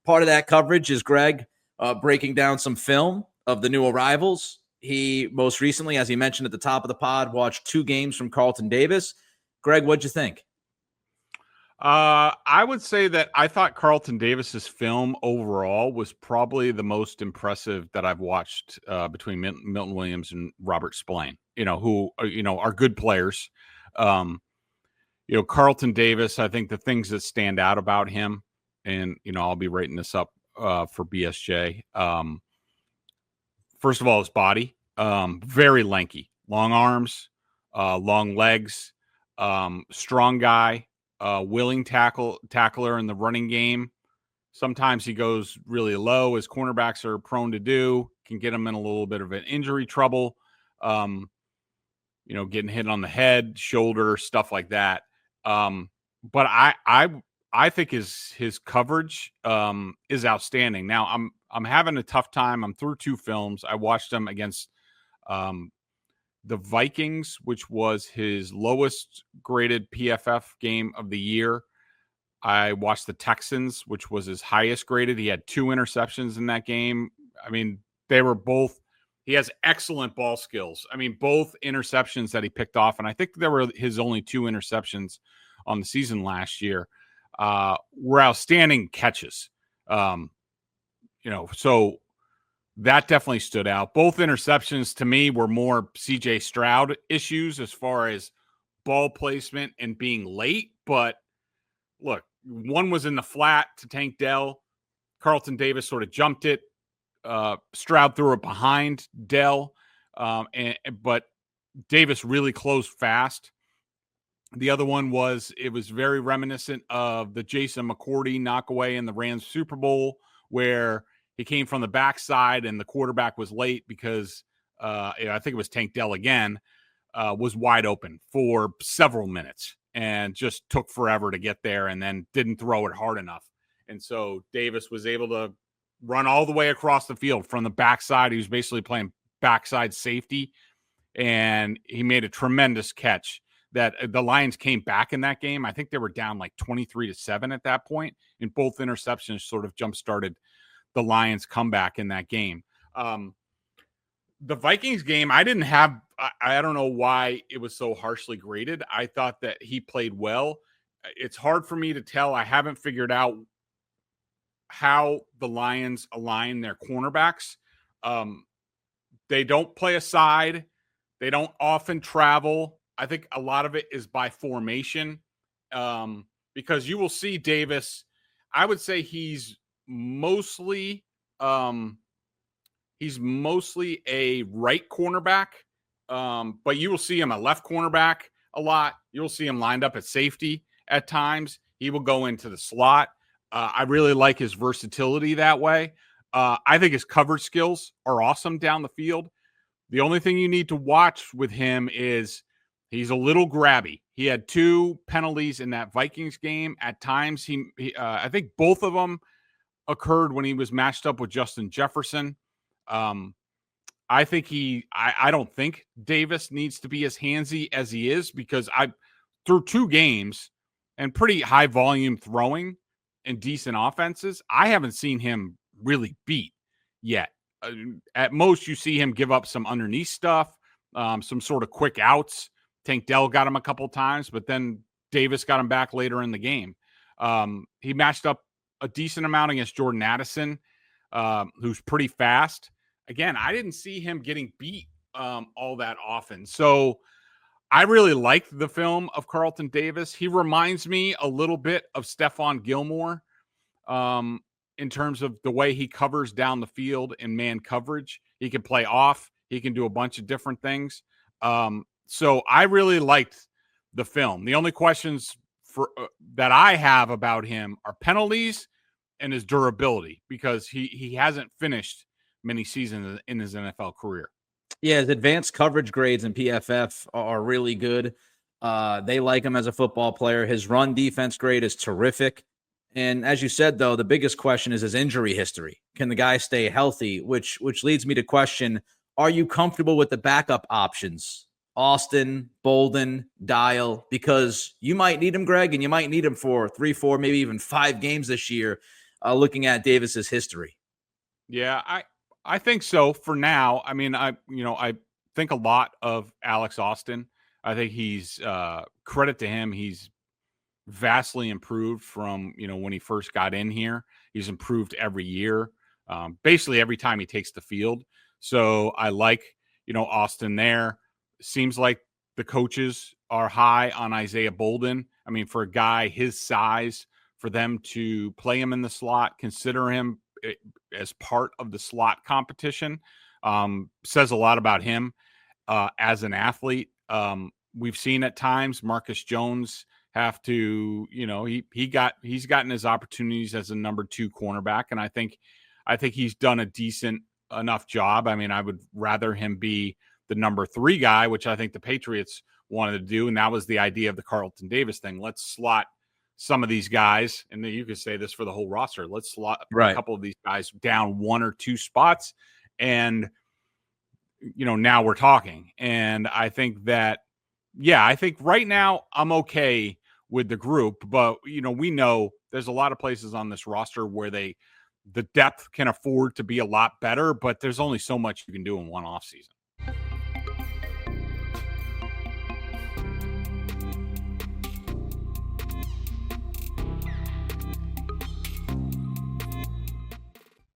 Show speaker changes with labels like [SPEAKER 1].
[SPEAKER 1] Part of that coverage is Greg breaking down some film of the new arrivals. He most recently, as he mentioned at the top of the pod, watched 2 games from Carlton Davis. Greg, what'd you think?
[SPEAKER 2] I would say that I thought Carlton Davis's film overall was probably the most impressive that I've watched between Milton Williams and Robert Spillane, who, are good players. Carlton Davis, I think the things that stand out about him, and, I'll be writing this up for BSJ. First of all, his body, very lanky, long arms, long legs, strong guy. Willing tackler in the running game. Sometimes he goes really low, as cornerbacks are prone to do, can get him in a little bit of an injury trouble, getting hit on the head, shoulder, stuff like that. But I think his coverage is outstanding. Now I'm having a tough time. I'm through 2 films. I watched them against the Vikings, which was his lowest graded PFF game of the year. I watched the Texans, which was his highest graded. He had 2 interceptions in that game. I mean, they were both, he has excellent ball skills. I mean, both interceptions that he picked off, and I think there were his only 2 interceptions on the season last year, were outstanding catches. So that definitely stood out. Both interceptions to me were more CJ Stroud issues as far as ball placement and being late. But look, one was in the flat to Tank Dell. Carlton Davis sort of jumped it. Stroud threw it behind Dell. But Davis really closed fast. The other one was very reminiscent of the Jason McCourty knockaway in the Rams Super Bowl, where he came from the backside and the quarterback was late because I think it was Tank Dell again, was wide open for several minutes and just took forever to get there and then didn't throw it hard enough. And so Davis was able to run all the way across the field from the backside. He was basically playing backside safety, and he made a tremendous catch that the Lions came back in that game. I think they were down like 23-7 at that point, and both interceptions sort of jump-started the Lions comeback in that game. The Vikings game, I don't know why it was so harshly graded. I thought that he played well. It's hard for me to tell. I haven't figured out how the Lions align their cornerbacks. They don't play a side. They don't often travel. I think a lot of it is by formation, because you will see Davis. I would say he's mostly a right cornerback, but you will see him a left cornerback a lot. You'll see him lined up at safety at times. He will go into the slot. I really like his versatility that way. I think his coverage skills are awesome down the field. The only thing you need to watch with him is he's a little grabby. He had 2 penalties in that Vikings game. At times, I think both of them occurred when he was matched up with Justin Jefferson. I don't think Davis needs to be as handsy as he is, because through 2 games and pretty high volume throwing and decent offenses, I haven't seen him really beat yet. At most, you see him give up some underneath stuff, some sort of quick outs. Tank Dell got him a couple times, but then Davis got him back later in the game. He matched up a decent amount against Jordan Addison, who's pretty fast. Again, I didn't see him getting beat all that often. So I really liked the film of Carlton Davis. He reminds me a little bit of Stephon Gilmore in terms of the way he covers down the field in man coverage. He can play off. He can do a bunch of different things. So I really liked the film. The only questions that I have about him are penalties and his durability, because he hasn't finished many seasons in his NFL career.
[SPEAKER 1] Yeah, his advanced coverage grades in PFF are really good. They like him as a football player. His run defense grade is terrific. And as you said, though, the biggest question is his injury history. Can the guy stay healthy? Which leads me to question, are you comfortable with the backup options? Austin, Bolden, Dial, because you might need him, Greg, and you might need him for 3, 4, maybe even 5 games this year. looking at Davis's history?
[SPEAKER 2] Yeah, I think so for now. I mean, I think a lot of Alex Austin. I think he's credit to him. He's vastly improved from, when he first got in here. He's improved every year, basically every time he takes the field. So I like, Austin there. Seems like the coaches are high on Isaiah Bolden. I mean, for a guy his size, for them to play him in the slot, consider him as part of the slot competition, says a lot about him as an athlete. We've seen at times Marcus Jones have to, he's gotten his opportunities as a number 2 cornerback, and I think he's done a decent enough job. I mean, I would rather him be the number 3 guy, which I think the Patriots wanted to do, and that was the idea of the Carlton Davis thing. Let's slot some of these guys, and you could say this for the whole roster. Let's slot a couple of these guys down 1 or 2 spots, and now we're talking. And I think that, I think right now I'm okay with the group, but we know there's a lot of places on this roster where the depth can afford to be a lot better, but there's only so much you can do in one offseason.